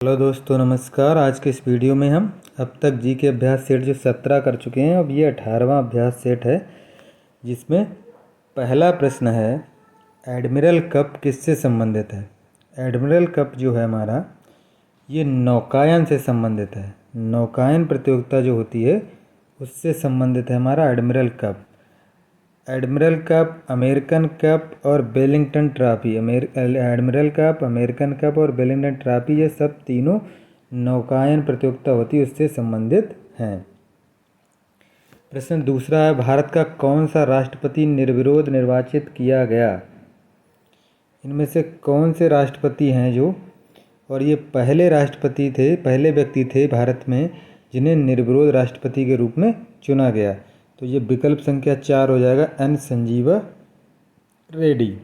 Hello दोस्तों, नमस्कार। आज के इस वीडियो में हम अब तक जी के अभ्यास सेट जो 17 कर चुके हैं, अब ये 18वां अभ्यास सेट है, जिसमें पहला प्रश्न है एडमिरल कप किससे संबंधित है। एडमिरल कप जो है हमारा, ये नौकायन से संबंधित है। नौकायन प्रतियोगिता जो होती है उससे संबंधित है हमारा Admiral cup. Admiral cup, American cup और Wellington trophy, Admiral cup, American cup और वेलिंगटन ट्रॉफी, ये सब तीनों नौकायन प्रतियोगिता होती है उससे संबंधित हैं। प्रश्न दूसरा है, भारत का कौन सा राष्ट्रपति निर्विरोध निर्वाचित किया गया। इनमें से कौन से राष्ट्रपति हैं जो, और ये पहले राष्ट्रपति थे, पहले व्यक्ति थे भारत में जिन्हें निर्विरोध राष्ट्रपति के रूप में चुना गया। तो ये विकल्प संख्या 4 हो जाएगा, एन संजीवा रेड्डी।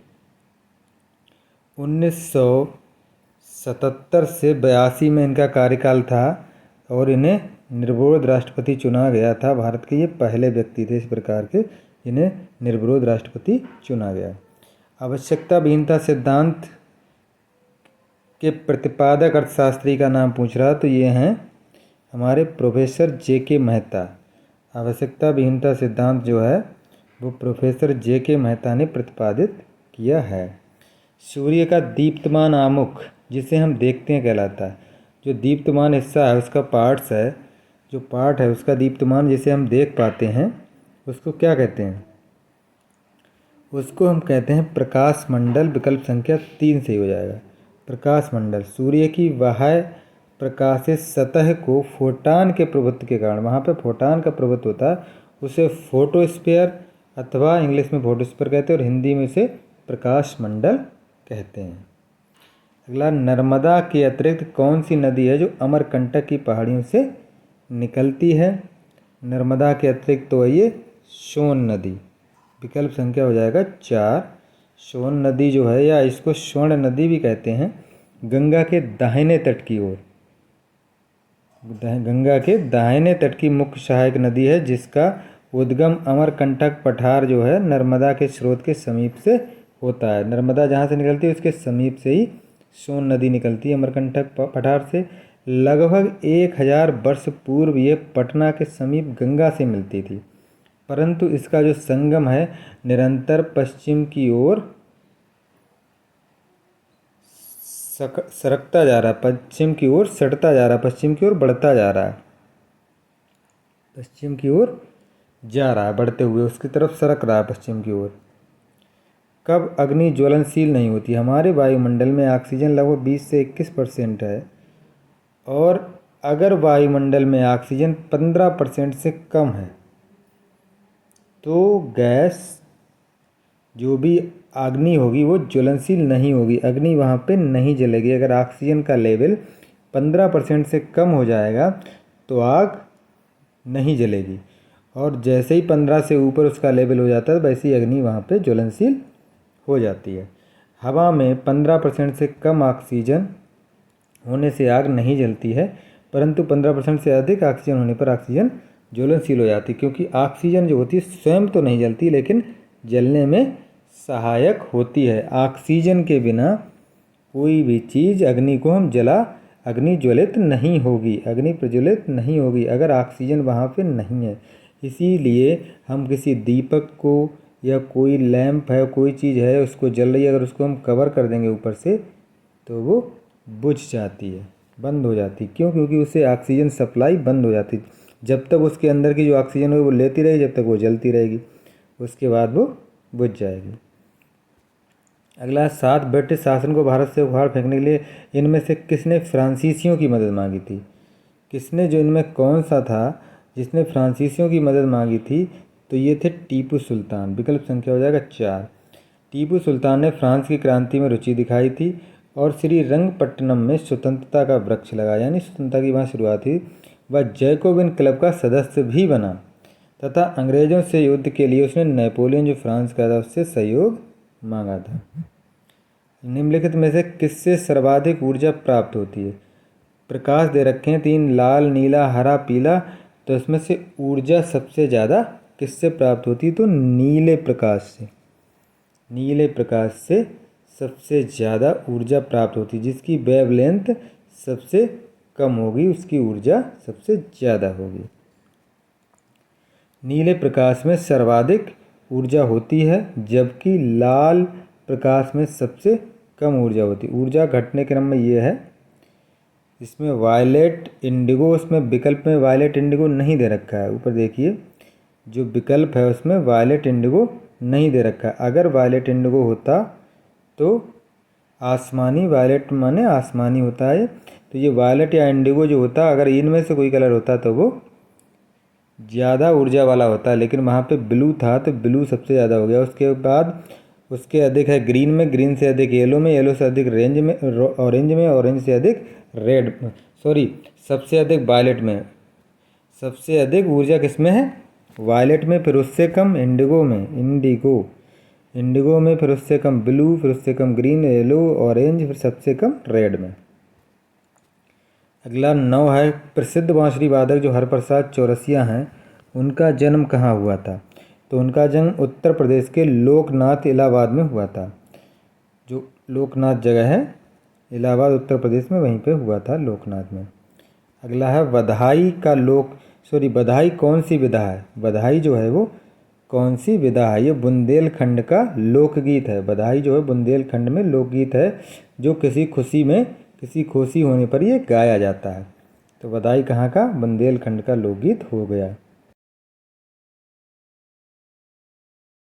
1977 से 82 में इनका कार्यकाल था और इन्हें निर्विरोध राष्ट्रपति चुना गया था। भारत के ये पहले व्यक्ति थे इस प्रकार के जिन्हें निर्विरोध राष्ट्रपति चुना गया। आवश्यकता विहीनता सिद्धांत के प्रतिपादक अर्थशास्त्री का नाम पूछ रहा, तो ये हैं हमारे प्रोफेसर जे.के. मेहता। आवश्यकता विहीनता सिद्धांत जो है वो प्रोफेसर जे.के. मेहता ने प्रतिपादित किया है। सूर्य का दीप्तमान आमुख जिसे हम देखते हैं कहलाता है। जो दीप्तमान हिस्सा है उसका पार्ट्स है, जो पार्ट है उसका दीप्तमान जिसे हम देख पाते हैं उसको क्या कहते हैं। उसको हम कहते हैं प्रकाश मंडल। विकल्प संख्या 3 सही हो जाएगा, प्रकाश मंडल। सूर्य की बाह्य प्रकाशित सतह को फोटान के प्रभुत्व के कारण, वहाँ पे फोटान का प्रभुत्व होता है, उसे फोटोस्फीयर अथवा इंग्लिश में फोटोस्फीयर कहते हैं और हिंदी में इसे प्रकाश मंडल कहते हैं। अगला, नर्मदा के अतिरिक्त कौन सी नदी है जो अमरकंटक की पहाड़ियों से निकलती है। नर्मदा के अतिरिक्त तो ये सोन नदी। विकल्प संख्या हो जाएगा 4। सोन नदी जो है, या इसको स्वर्ण नदी भी कहते हैं, गंगा के दाहिने तट की ओर, गंगा के दाहिने तट की मुख्य सहायक नदी है, जिसका उद्गम अमरकंटक पठार जो है नर्मदा के स्रोत के समीप से होता है। नर्मदा जहाँ से निकलती है उसके समीप से ही सोन नदी निकलती है अमरकंटक पठार से। लगभग 1000 वर्ष पूर्व ये पटना के समीप गंगा से मिलती थी, परंतु इसका जो संगम है निरंतर पश्चिम की ओर सरकता जा रहा है, पश्चिम की ओर सटता जा रहा है, पश्चिम की ओर बढ़ता जा रहा है, पश्चिम की ओर जा रहा है, बढ़ते हुए उसकी तरफ सरक रहा है पश्चिम की ओर। कब अग्नि ज्वलनशील नहीं होती। हमारे वायुमंडल में ऑक्सीजन लगभग 20 से 21% है, और अगर वायुमंडल में ऑक्सीजन 15% से कम है तो गैस जो भी अग्नि होगी वो ज्वलनशील नहीं होगी, अग्नि वहाँ पे नहीं जलेगी। अगर ऑक्सीजन का लेवल 15% से कम हो जाएगा तो आग नहीं जलेगी, और जैसे ही 15 से ऊपर उसका लेवल हो जाता है वैसे ही अग्नि वहाँ पे ज्वलनशील हो जाती है। हवा में 15% से कम ऑक्सीजन होने से आग नहीं जलती है, परंतु 15% से अधिक ऑक्सीजन होने पर ऑक्सीजन ज्वलनशील हो जाती है, क्योंकि ऑक्सीजन जो होती है स्वयं तो नहीं जलती लेकिन जलने में सहायक होती है। ऑक्सीजन के बिना कोई भी चीज़ अग्नि को हम अग्नि ज्वलित नहीं होगी, अग्नि प्रज्वलित नहीं होगी अगर ऑक्सीजन वहाँ पे नहीं है। इसीलिए हम किसी दीपक को या कोई लैंप है, कोई चीज़ है उसको जल रही है, अगर उसको हम कवर कर देंगे ऊपर से तो वो बुझ जाती है, बंद हो जाती है। क्यों? क्योंकि उससे ऑक्सीजन सप्लाई बंद हो जाती है। जब तक उसके अंदर की जो ऑक्सीजन है वो लेती रहेगी, जब तक वो जलती रहेगी, उसके बाद वो बुझ जाएगी। अगला, 7 ब्रिटिश शासन को भारत से उखाड़ फेंकने के लिए इनमें से किसने फ्रांसीसियों की मदद मांगी थी। किसने, जो इनमें कौन सा था जिसने फ्रांसीसियों की मदद मांगी थी, तो ये थे टीपू सुल्तान। विकल्प संख्या हो जाएगा 4। टीपू सुल्तान ने फ्रांस की क्रांति में रुचि दिखाई थी और श्रीरंगपट्टनम में स्वतंत्रता का वृक्ष लगाया, यानी स्वतंत्रता की वहाँ शुरुआत हुई। वह जैकोबिन क्लब का सदस्य भी बना तथा अंग्रेजों से युद्ध के लिए उसने नेपोलियन जो फ्रांस का था उससे सहयोग मांगा था। निम्नलिखित में से किससे सर्वाधिक ऊर्जा प्राप्त होती है। प्रकाश दे रखे हैं 3, लाल, नीला, हरा, पीला, तो इसमें से ऊर्जा सबसे ज़्यादा किससे प्राप्त होती है, तो नीले प्रकाश से। नीले प्रकाश से सबसे ज़्यादा ऊर्जा प्राप्त होती है, जिसकी वेवलेंथ सबसे कम होगी, उसकी ऊर्जा सबसे ज़्यादा होगी। नीले प्रकाश में सर्वाधिक ऊर्जा होती है, जबकि लाल प्रकाश में सबसे कम ऊर्जा होती है। ऊर्जा घटने क्रम में ये है, इसमें वायलेट इंडिगो, उसमें विकल्प में वायलेट इंडिगो नहीं दे रखा है। ऊपर देखिए जो विकल्प है उसमें वायलेट इंडिगो नहीं दे रखा है। अगर वायलेट इंडिगो होता तो आसमानी, वायलेट माने आसमानी होता है, तो ये वायलेट या इंडिगो जो होता, अगर इनमें से कोई कलर होता तो वो ज़्यादा ऊर्जा वाला होता है, लेकिन वहाँ पे ब्लू था तो ब्लू सबसे ज़्यादा हो गया। उसके बाद उसके अधिक है ग्रीन में, ग्रीन से अधिक येलो में, येलो से अधिक ऑरेंज में, ऑरेंज से अधिक रेड, सबसे अधिक वायलेट में। सबसे अधिक ऊर्जा किस में है? वायलेट में, फिर उससे कम इंडिगो में, इंडिगो में, फिर उससे कम ब्लू, फिर उससे कम ग्रीन, येलो, ऑरेंज, फिर सबसे कम रेड में। अगला 9 है, प्रसिद्ध बांसुरी वादक जो हरप्रसाद चौरसिया हैं, उनका जन्म कहाँ हुआ था? तो उनका जन्म उत्तर प्रदेश के लोकनाथ इलाहाबाद में हुआ था। जो लोकनाथ जगह है इलाहाबाद उत्तर प्रदेश में, वहीं पे हुआ था, लोकनाथ में। अगला है बधाई का बधाई कौन सी विधा है? बधाई जो है वो कौन सी विधा है? ये बुंदेलखंड का लोकगीत है। बधाई जो है बुंदेलखंड में लोकगीत है, जो किसी खुशी होने पर ये गाया जाता है। तो बधाई कहाँ का? बुंदेलखंड का लोकगीत हो गया।